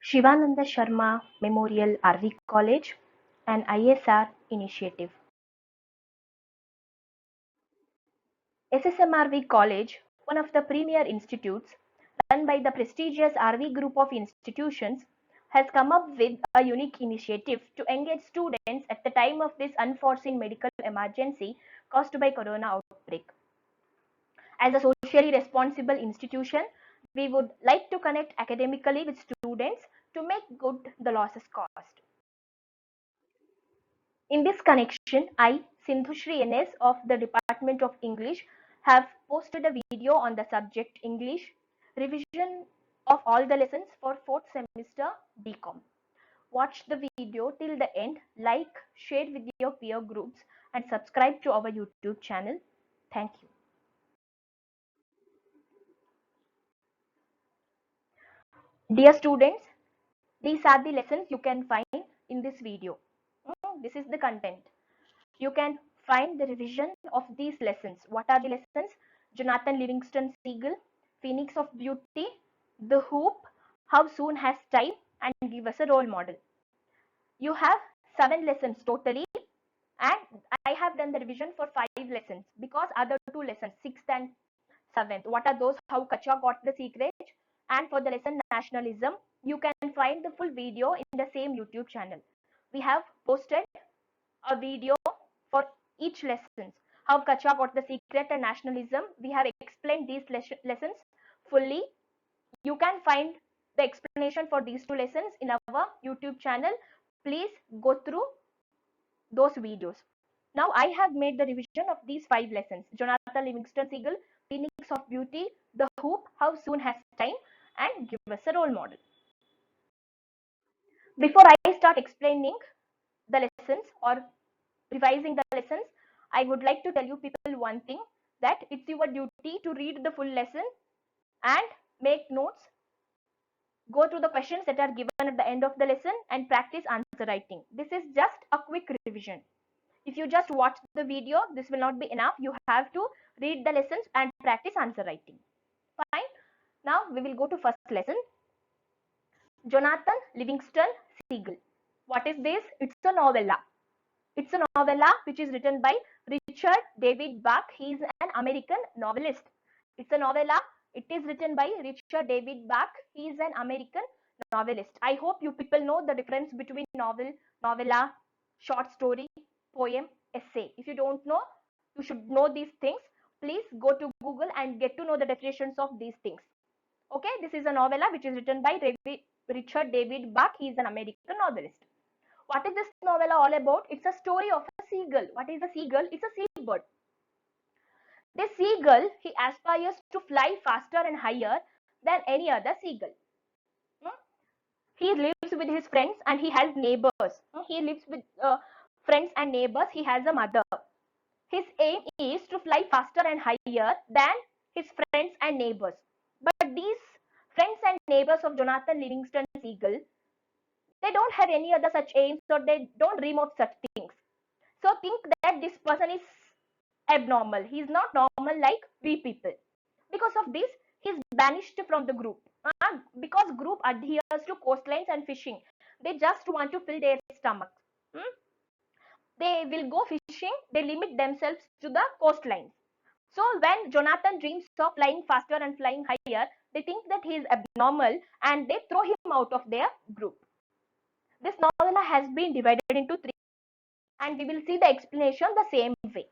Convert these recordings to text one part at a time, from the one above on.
Shivananda Sharma Memorial RV College, an ISR initiative. SSMRV College, one of the premier institutes run by the prestigious RV group of institutions, has come up with a unique initiative to engage students at the time of this unforeseen medical emergency caused by corona outbreak. As a socially responsible institution, we would like to connect academically with students to make good the losses caused. In this connection, I, Sindhushri NS of the Department of English, have posted a video on the subject English revision of all the lessons for 4th semester BCom. Watch the video till the end, like, share with your peer groups, and subscribe to our YouTube channel. Thank you. Dear students, these are the lessons you can find in this video. This is the content. You can find the revision of these lessons. What are the lessons? Jonathan Livingston Seagull, Phoenix of Beauty, The Hoop, How Soon Has Time, and Give Us a Role Model. You have 7 lessons totally, and I have done the revision for 5 lessons because other 2 lessons, 6th and 7th, what are those? How Kacha got the secret, and for the lesson nationalism, you can find the full video in the same YouTube channel. We have posted a video for each lessons. How Kacha got the secret and nationalism. We have explained these lessons fully. You can find the explanation for these 2 lessons in our YouTube channel. Please go through those videos. Now I have made the revision of these 5 lessons. Jonathan Livingston Seagull, Phoenix of Beauty, The Hoop, How Soon Has Time, and Give Us a Role Model. Before I start explaining the lessons or revising the lessons, I would like to tell you people one thing, that it's your duty to read the full lesson and make notes, go through the questions that are given at the end of the lesson, and practice answer writing. This is just a quick revision. If you just watch the video, this will not be enough. You have to read the lessons and practice answer writing. Fine. Now we will go to first lesson. Jonathan Livingston Seagull. What is this? It's a novella. It's a novella which is written by Richard David Bach. He is an American novelist. It's a novella. It is written by Richard David Bach. He is an American novelist. I hope you people know the difference between novel, novella, short story, poem, essay. If you don't know, you should know these things. Please go to Google and get to know the definitions of these things. Okay, this is a novella which is written by Richard David Bach. He is an American novelist. What is this novella all about? It's a story of a seagull. What is a seagull? It's a seabird. This seagull, he aspires to fly faster and higher than any other seagull. He lives with his friends and he has neighbors. He lives with friends and neighbors. He has a mother. His aim is to fly faster and higher than his friends and neighbors. But these friends and neighbors of Jonathan Livingston Seagull, they don't have any other such aims, or they don't dream of such things. So think that this person is abnormal. He is not normal like we people. Because of this, he is banished from the group. Because group adheres to coastlines and fishing. They just want to fill their stomach. They will go fishing. They limit themselves to the coastlines. So when Jonathan dreams of flying faster and flying higher, they think that he is abnormal and they throw him out of their group. This novella has been divided into 3, and we will see the explanation the same way.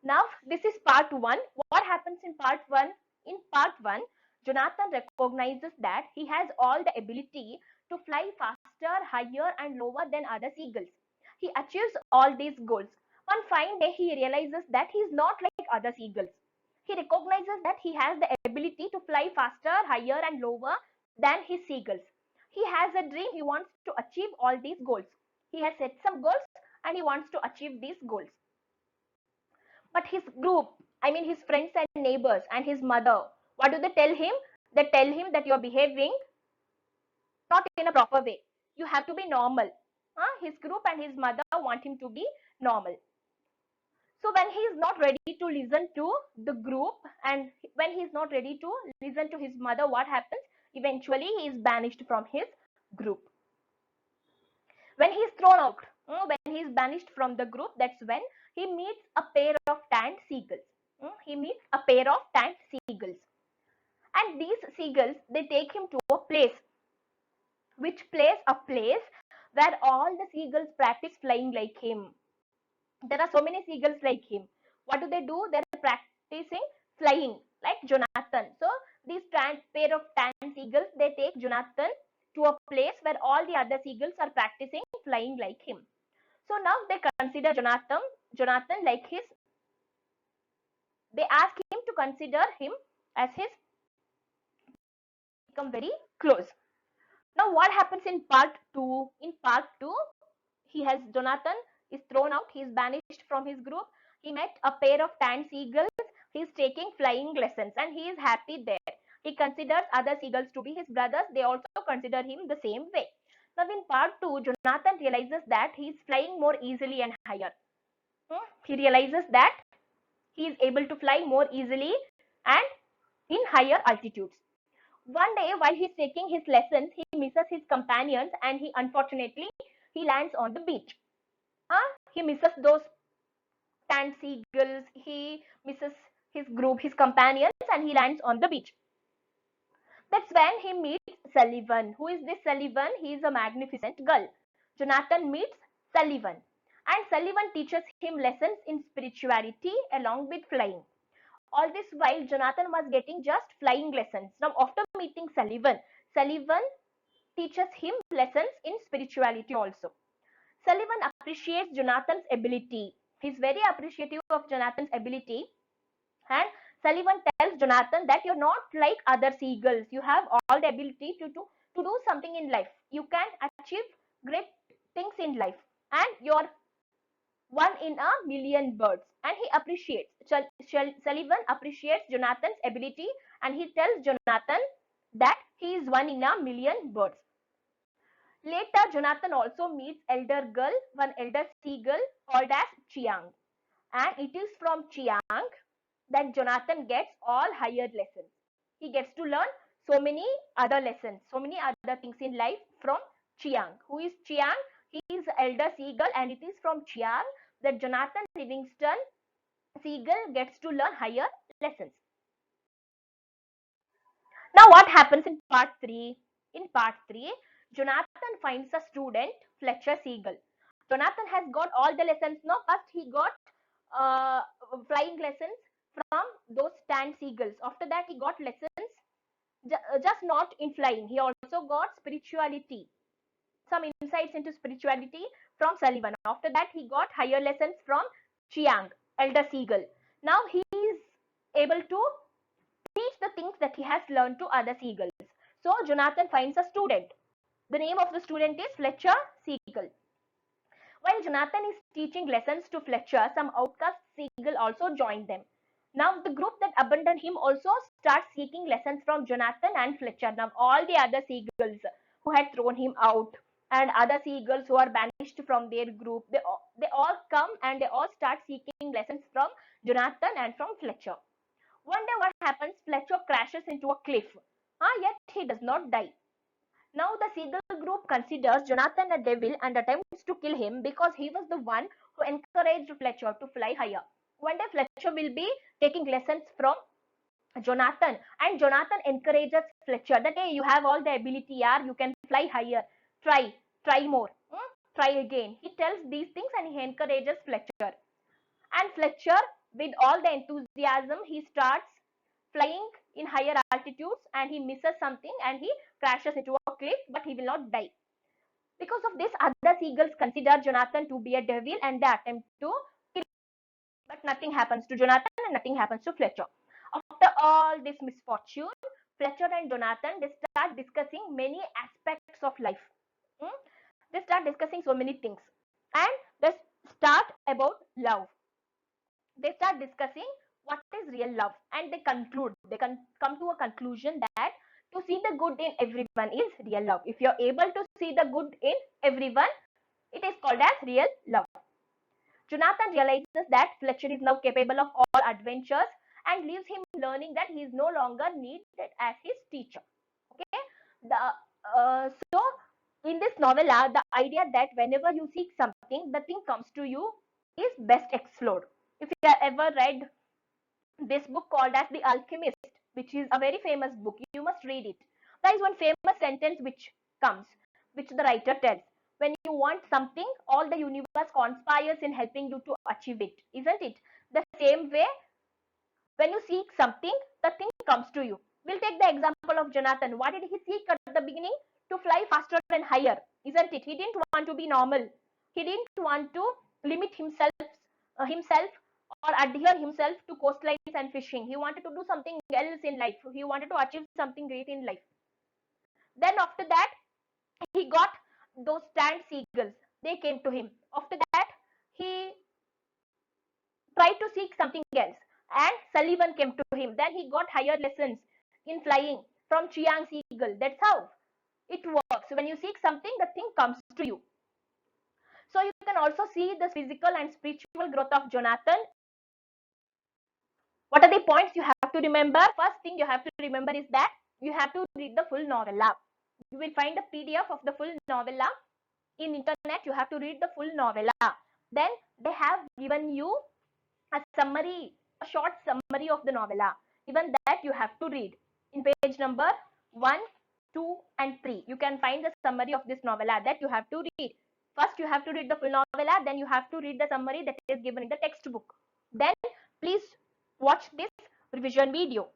Now this is part 1. What happens in part 1? In part 1, Jonathan recognizes that he has all the ability to fly faster, higher and lower than other seagulls. He achieves all these goals. One fine day he realizes that he is not like other seagulls. He recognizes that he has the ability to fly faster, higher and lower than his seagulls. He has a dream. He wants to achieve all these goals. He has set some goals and he wants to achieve these goals. But his group, I mean his friends and neighbors and his mother, what do they tell him? They tell him that you're behaving not in a proper way. You have to be normal. His group and his mother want him to be normal. So when he is not ready to listen to the group and when he is not ready to listen to his mother, what happens? Eventually, he is banished from his group. When he is thrown out, when he is banished from the group, that's when he meets a pair of tanned seagulls. He meets a pair of tanned seagulls. And these seagulls, they take him to a place. Which place? A place where all the seagulls practice flying like him. There are so many seagulls like him. What do? They're practicing flying like Jonathan. So these pair of tan seagulls, they take Jonathan to a place where all the other seagulls are practicing flying like him. So now they consider Jonathan like his. They ask him to consider him as his. Become very close. Now what happens in part two? In part two, Jonathan is thrown out. He is banished from his group. He met a pair of tan seagulls. He is taking flying lessons and he is happy there. He considers other seagulls to be his brothers. They also consider him the same way. Now in part 2, Jonathan realizes that he is flying more easily and higher. He realizes that he is able to fly more easily and in higher altitudes. One day, while he's taking his lessons, he misses his companions and unfortunately he lands on the beach. He misses those tanned seagulls, he misses his group, his companions, and he lands on the beach. That's when he meets Sullivan. Who is this Sullivan? He is a magnificent girl. Jonathan meets Sullivan, and Sullivan teaches him lessons in spirituality along with flying. All this while, Jonathan was getting just flying lessons. Now, after meeting Sullivan, Sullivan teaches him lessons in spirituality also. Sullivan appreciates Jonathan's ability. He's very appreciative of Jonathan's ability. And Sullivan tells Jonathan that you're not like other seagulls. You have all the ability to do something in life. You can achieve great things in life. And you're one in a million birds. And he appreciates. Sullivan appreciates Jonathan's ability and he tells Jonathan that he is one in a million birds. Later, Jonathan also meets one elder seagull called as Chiang. And it is from Chiang that Jonathan gets all higher lessons. He gets to learn so many other lessons, so many other things in life from Chiang. Who is Chiang? He is elder seagull and it is from Chiang that Jonathan Livingston seagull gets to learn higher lessons. Now what happens in part 3? In part 3, Jonathan finds a student, Fletcher Seagull. Jonathan has got all the lessons now. First he got flying lessons from those tan seagulls. After that he got lessons just not in flying. He also got spirituality, some insights into spirituality from Sullivan. After that he got higher lessons from Chiang, elder seagull. Now he is able to teach the things that he has learned to other seagulls. So Jonathan finds a student. The name of the student is Fletcher Seagull. While Jonathan is teaching lessons to Fletcher, some outcast seagull also joined them. Now the group that abandoned him also starts seeking lessons from Jonathan and Fletcher. Now all the other seagulls who had thrown him out and other seagulls who are banished from their group, they all come and they all start seeking lessons from Jonathan and from Fletcher. One day what happens? Fletcher crashes into a cliff. Yet he does not die. Now the seagull group considers Jonathan a devil and attempts to kill him because he was the one who encouraged Fletcher to fly higher. One day Fletcher will be taking lessons from Jonathan and Jonathan encourages Fletcher that hey, you have all the ability, you can fly higher. Try more. Try again. He tells these things and he encourages Fletcher. And Fletcher, with all the enthusiasm, he starts flying in higher altitudes and he misses something and he crashes into a cliff, but he will not die. Because of this, other seagulls consider Jonathan to be a devil and they attempt to kill him. But nothing happens to Jonathan and nothing happens to Fletcher. After all this misfortune, Fletcher and Jonathan, they start discussing many aspects of life. They start discussing so many things. And they start about love. They start discussing what is real love and they come to a conclusion that to see the good in everyone is real love. If you're able to see the good in everyone, it is called as real love. Jonathan realizes that Fletcher is now capable of all adventures and leaves him learning that he is no longer needed as his teacher. Okay, So in this novella, the idea that whenever you seek something, the thing comes to you is best explored. If you have ever read this book called as The Alchemist, which is a very famous book, you must read it. There is one famous sentence which comes, which the writer tells. When you want something, all the universe conspires in helping you to achieve it, isn't it? The same way, when you seek something, the thing comes to you. We'll take the example of Jonathan. What did he seek at the beginning? To fly faster and higher, isn't it? He didn't want to be normal. He didn't want to limit himself or adhere himself to coastlines and fishing. He wanted to do something else in life. He wanted to achieve something great in life. Then after that, he got those stand seagulls. They came to him. After that, he tried to seek something else, and Sullivan came to him. Then he got higher lessons in flying from Chiang Seagull. That's how it works. When you seek something, the thing comes to you. So you can also see the physical and spiritual growth of Jonathan. What are the points you have to remember? First thing you have to remember is that you have to read the full novella. You will find a PDF of the full novella in internet. You have to read the full novella. Then they have given you a summary, a short summary of the novella. Even that you have to read. In page number 1, 2 and 3, you can find the summary of this novella that you have to read. First you have to read the full novella, then you have to read the summary that is given in the textbook. Then please watch this revision video.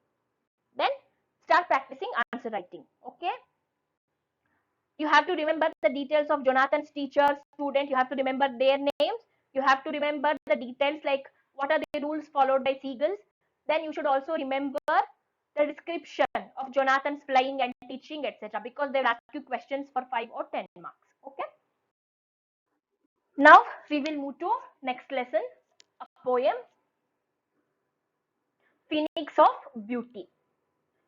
Then start practicing answer writing. Okay. You have to remember the details of Jonathan's teacher, student. You have to remember their names. You have to remember the details like what are the rules followed by seagulls. Then you should also remember the description of Jonathan's flying and teaching, etc. Because they will ask you questions for 5 or 10 marks. Okay. Now we will move to next lesson, a poem, Phoenix of Beauty.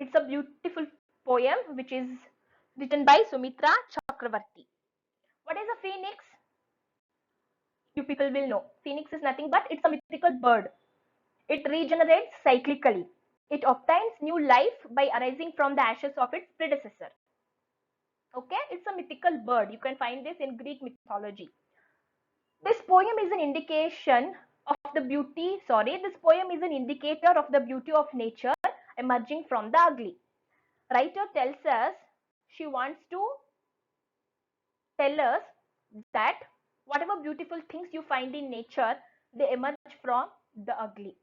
It's a beautiful poem which is written by Sumitra Chakravarti. What is a phoenix? You people will know. Phoenix is nothing but it's a mythical bird. It regenerates cyclically. It obtains new life by arising from the ashes of its predecessor. Okay, it's a mythical bird. You can find this in Greek mythology. This poem is an indication of the beauty, this poem is an indicator of the beauty of nature emerging from the ugly. Writer tells us, she wants to tell us that whatever beautiful things you find in nature, they emerge from the ugly.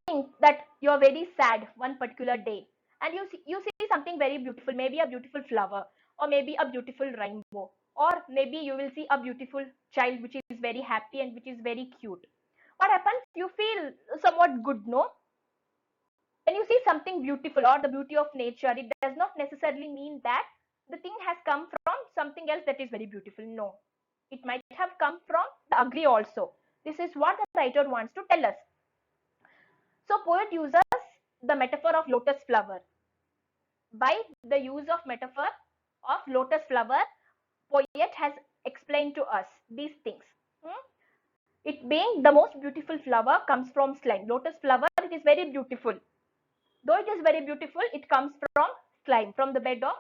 Think that you're very sad one particular day and you see something very beautiful, maybe a beautiful flower or maybe a beautiful rainbow, or maybe you will see a beautiful child which is very happy and which is very cute. What happens? You feel somewhat good, no? When you see something beautiful or the beauty of nature, it does not necessarily mean that the thing has come from something else that is very beautiful. No, it might have come from the ugly also. This is what the writer wants to tell us. So poet uses the metaphor of lotus flower. By the use of metaphor of lotus flower, poet has explained to us these things. It being the most beautiful flower comes from slime. Lotus flower, it is very beautiful. Though it is very beautiful, it comes from slime, from the bed of.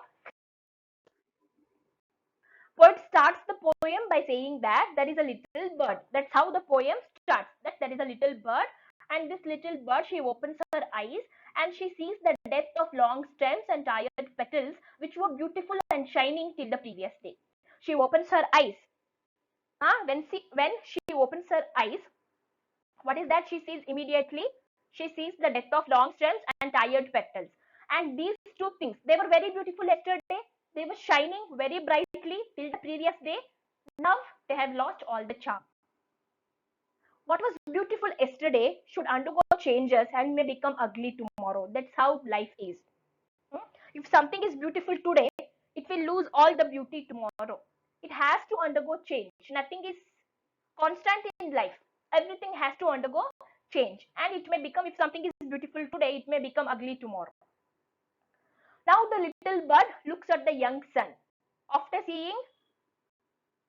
Poet starts the poem by saying that there is a little bird. That's how the poem starts. That there is a little bird, and this little bird, she opens her eyes and she sees the depth of long stems and tired petals, which were beautiful and shining till the previous day. She opens her eyes. When she opens her eyes, what is that she sees immediately? She sees the depth of long stems and tired petals. And these two things, they were very beautiful yesterday. They were shining very brightly till the previous day. Now they have lost all the charm. What was beautiful yesterday should undergo changes and may become ugly tomorrow. That's how life is. If something is beautiful today, it will lose all the beauty tomorrow. It has to undergo change. Nothing is constant in life. Everything has to undergo change, and it may become, if something is beautiful today, it may become ugly tomorrow. Now the little bird looks at the young sun. After seeing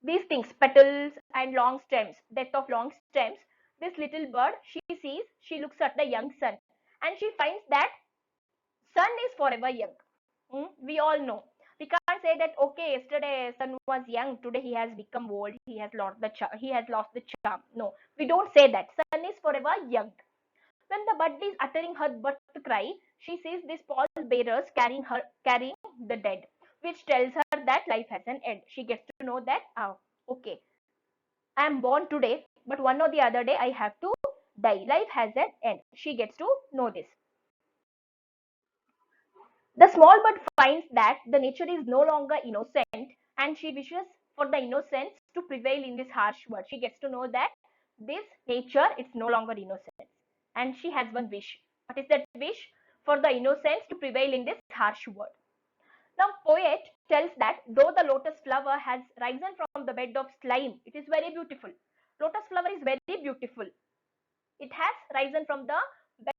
these things, petals and long stems, depth of long stems, this little bird, she looks at the young sun and she finds that sun is forever young. We all know. We can't say that okay, yesterday sun was young, today he has become old, he has lost the charm. No, we don't say that. Sun is forever young. When the bud is uttering her birth cry, she sees these pall bearers carrying the dead, which tells her that life has an end. She gets to know that, oh, okay, I am born today, but one or the other day I have to die. Life has an end. She gets to know this. The small bird finds that the nature is no longer innocent, and she wishes for the innocence to prevail in this harsh world. She gets to know that this nature is no longer innocent, and she has one wish. What is that wish? For the innocence to prevail in this harsh world. Now, poet tells that though the lotus flower has risen from the bed of slime, it is very beautiful. Lotus flower is very beautiful. It has risen from the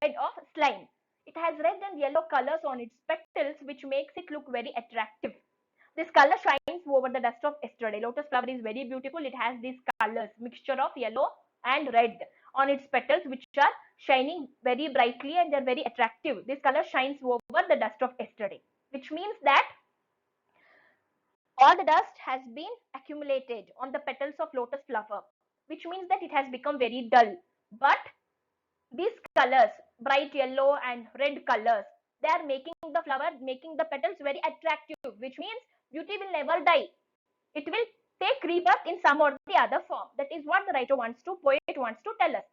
bed of slime. It has red and yellow colors on its petals, which makes it look very attractive. This color shines over the dust of yesterday. Lotus flower is very beautiful. It has these colors, mixture of yellow and red on its petals, which are shining very brightly and they're very attractive. This color shines over the dust of yesterday, which means that all the dust has been accumulated on the petals of lotus flower, which means that it has become very dull. But these colors, bright yellow and red colors, they are making the flower, making the petals very attractive, which means beauty will never die. It will take rebirth in some or the other form. That is what the poet wants to tell us.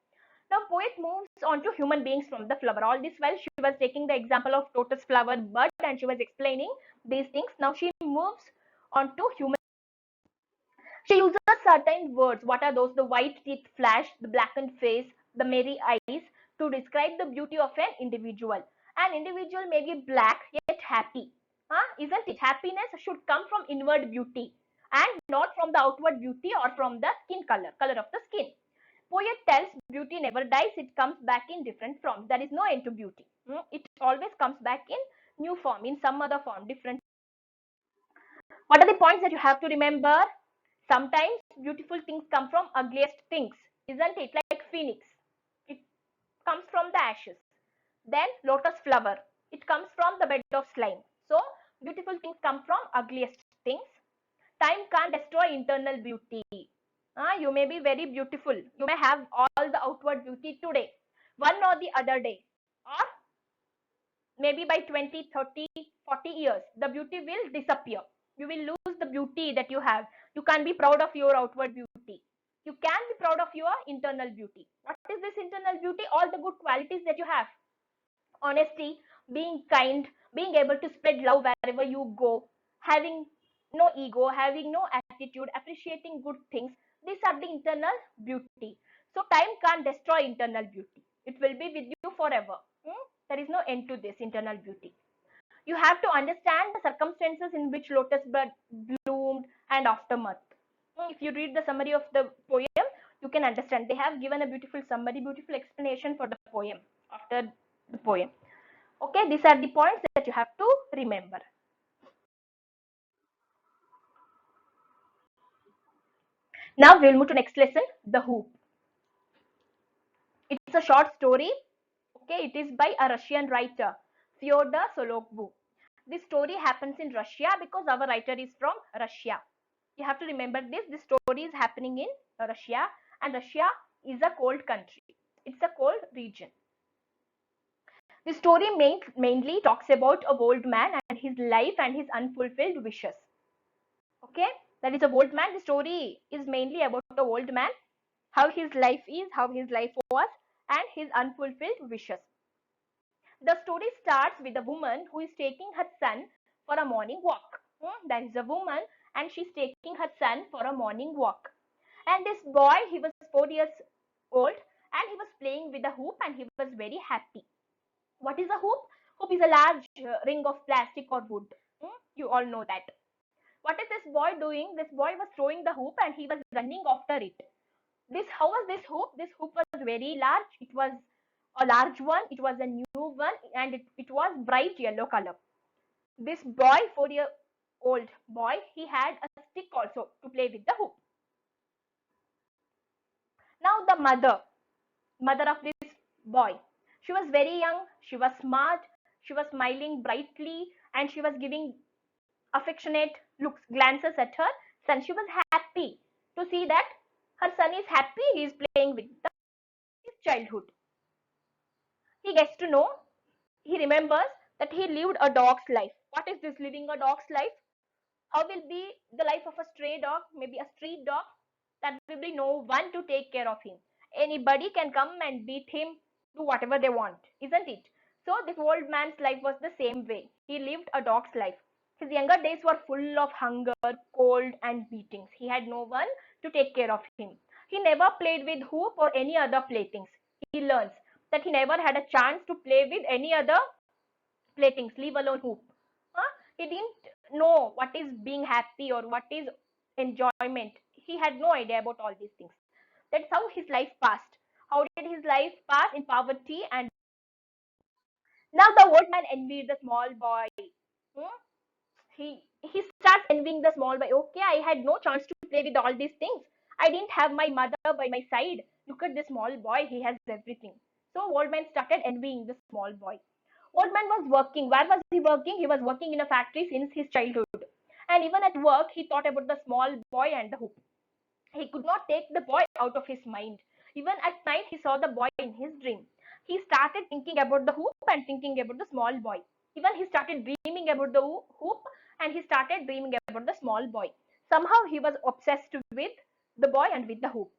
Now, poet moves on to human beings from the flower. All this while she was taking the example of lotus flower bud and she was explaining these things. Now she moves on to human. She uses certain words. What are those? The white teeth flash, the blackened face, the merry eyes to describe the beauty of an individual. An individual may be black yet happy. Huh? Isn't it? Happiness should come from inward beauty and not from the outward beauty or from the skin color of the skin. Poet tells beauty never dies, it comes back in different forms. There is no end to beauty. It always comes back in new form, in some other form, different. What are the points that you have to remember? Sometimes beautiful things come from ugliest things, isn't it? Like phoenix, it comes from the ashes. Then lotus flower, it comes from the bed of slime. So beautiful things come from ugliest things. Time can't destroy internal beauty. You may be very beautiful. You may have all the outward beauty today, one or the other day, or maybe by 20, 30, 40 years, the beauty will disappear. You will lose the beauty that you have. You can't be proud of your outward beauty. You can be proud of your internal beauty. What is this internal beauty? All the good qualities that you have. Honesty, being kind, being able to spread love wherever you go, having no ego, having no attitude, appreciating good things. These are the internal beauty. So time can't destroy internal beauty. It will be with you forever. There is no end to this internal beauty. You have to understand the circumstances in which lotus bud bloomed and aftermath. If you read the summary of the poem, you can understand. They have given a beautiful summary, beautiful explanation for the poem after the poem. Okay, these are the points that you have to remember. Now we will move to next lesson, the hoop. It's a short story. Okay, it is by a Russian writer, Fyodor Sologub. This story happens in Russia because our writer is from Russia. You have to remember this. This story is happening in Russia, and Russia is a cold country. It's a cold region. The story mainly talks about a old man and his life and his unfulfilled wishes. Okay, that is a old man. The story is mainly about the old man, how his life is, how his life was, and his unfulfilled wishes. The story starts with a woman who is taking her son for a morning walk. There is a woman and she's taking her son for a morning walk. And this boy, he was 4 years old and he was playing with a hoop and he was very happy. What is a hoop? Hoop is a large ring of plastic or wood. You all know that. What is this boy doing? This boy was throwing the hoop and he was running after it. How was this hoop? This hoop was very large. It was a large one. It was a new one and it was bright yellow color. This boy, 4-year old boy, he had a stick also to play with the hoop. Now the mother of this boy, she was very young, she was smart, she was smiling brightly and she was giving affectionate looks, glances at her son. She was happy to see that her son is happy, he is playing with his childhood. He gets to know, he remembers that he lived a dog's life. What is this living a dog's life? How will be the life of a stray dog, maybe a street dog? That will be no one to take care of him. Anybody can come and beat him, do whatever they want, isn't it? So this old man's life was the same way. He lived a dog's life. His younger days were full of hunger, cold, and beatings. He had no one to take care of him. He never played with hoop or any other playthings. He learns that he never had a chance to play with any other playthings, leave alone hoop. Huh? He didn't know what is being happy or what is enjoyment. He had no idea about all these things. That's how his life passed. How did his life pass? In poverty. And now the old man envied the small boy. Hmm? He starts envying the small boy. Okay, I had no chance to play with all these things. I didn't have my mother by my side. Look at this small boy, he has everything. So old man started envying the small boy. Old man was working. Where was he working? He was working in a factory since his childhood. And even at work, he thought about the small boy and the hoop. He could not take the boy out of his mind. Even at night, he saw the boy in his dream. He started thinking about the hoop and thinking about the small boy. Even he started dreaming about the hoop and he started dreaming about the small boy. Somehow he was obsessed with the boy and with the hoop.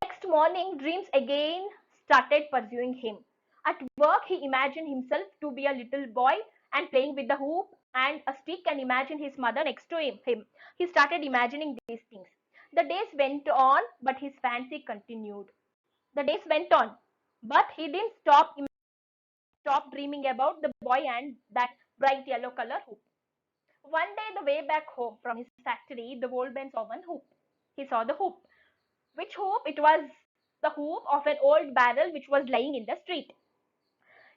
Next morning, dreams again started pursuing him. At work, he imagined himself to be a little boy and playing with the hoop and a stick and imagine his mother next to him. He started imagining these things. The days went on, but his fancy continued. The days went on, but he didn't stop dreaming about the boy and that bright yellow color hoop. One day, the way back home from his factory, the old man saw one hoop. He saw the hoop. Which hoop? It was the hoop of an old barrel which was lying in the street.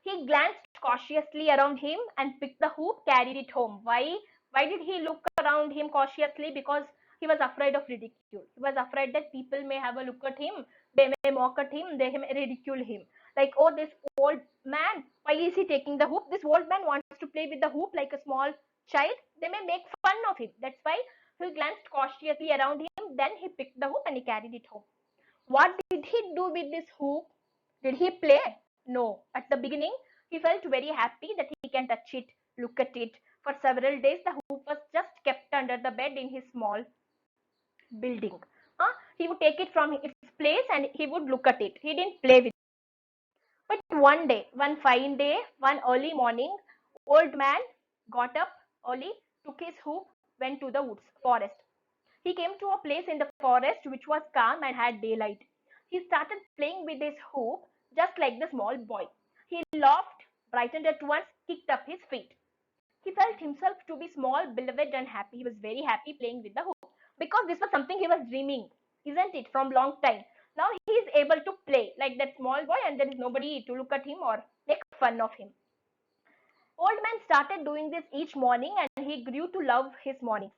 He glanced cautiously around him and picked the hoop, carried it home. Why? Why did he look around him cautiously? Because he was afraid of ridicule. He was afraid that people may have a look at him, they may mock at him, they may ridicule him. Like, oh, this old man, why is he taking the hoop? This old man wants to play with the hoop like a small child. They may make fun of him. That's why he glanced cautiously around him. Then he picked the hoop and he carried it home. What did he do with this hoop? Did he play? No. At the beginning, he felt very happy that he can touch it, look at it. For several days, the hoop was just kept under the bed in his small building. He would take it from its place and he would look at it. He didn't play with it. But one day, one fine day, one early morning, old man got up early, took his hoop, went to the woods, forest. He came to a place in the forest which was calm and had daylight. He started playing with his hoop just like the small boy. He laughed, brightened at once, kicked up his feet. He felt himself to be small, beloved, and happy. He was very happy playing with the hoop because this was something he was dreaming, isn't it, from long time. Now he is able to play like that small boy, and there is nobody to look at him or make fun of him. Old man started doing this each morning and he grew to love his mornings.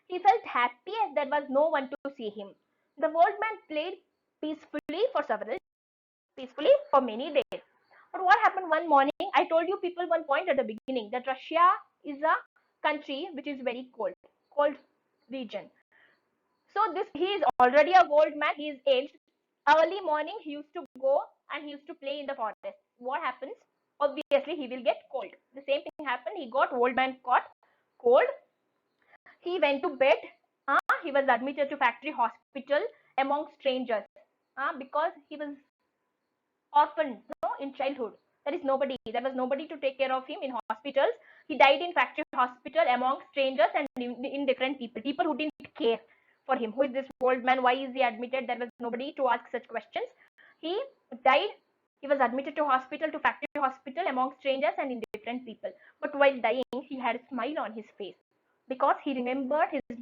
He felt happy as there was no one to see him. The old man played peacefully for peacefully for many days. But what happened one morning? I told you people one point at the beginning that Russia is a country which is very cold region. So this he is already a old man. He is aged. Early morning he used to go and he used to play in the forest. What happens? Obviously he will get cold. The same thing happened. Old man got cold. He went to bed. He was admitted to factory hospital among strangers because he was orphaned, in childhood. There was nobody to take care of him in hospitals. He died in factory hospital among strangers and indifferent people who didn't care for him. Who is this old man? Why is he admitted? There was nobody to ask such questions. He died. He was admitted to factory hospital among strangers and indifferent people. But while dying, he had a smile on his face because he remembered his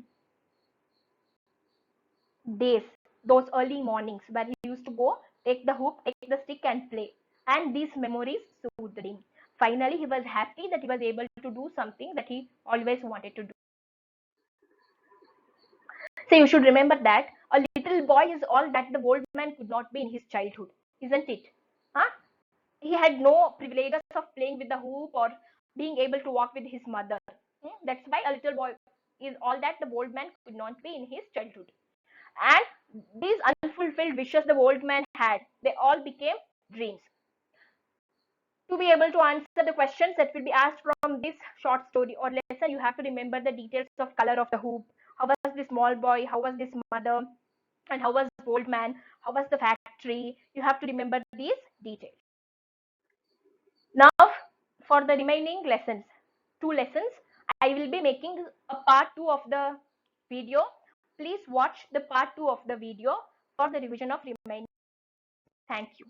days, those early mornings where he used to go, take the hoop, take the stick, and play. And these memories soothed him. Finally, he was happy that he was able to do something that he always wanted to do. So you should remember that a little boy is all that the old man could not be in his childhood, isn't it? Huh? He had no privileges of playing with the hoop or being able to walk with his mother. That's why a little boy is all that the old man could not be in his childhood. And these unfulfilled wishes the old man had, they all became dreams. To be able to answer the questions that will be asked from this short story or lesson, you have to remember the details of color of the hoop, how was this small boy, how was this mother, and how was the old man, how was the factory. You have to remember these details. Now, for the remaining lessons, 2 lessons, I will be making a part 2 of the video. Please watch the part 2 of the video for the revision of remaining. Thank you.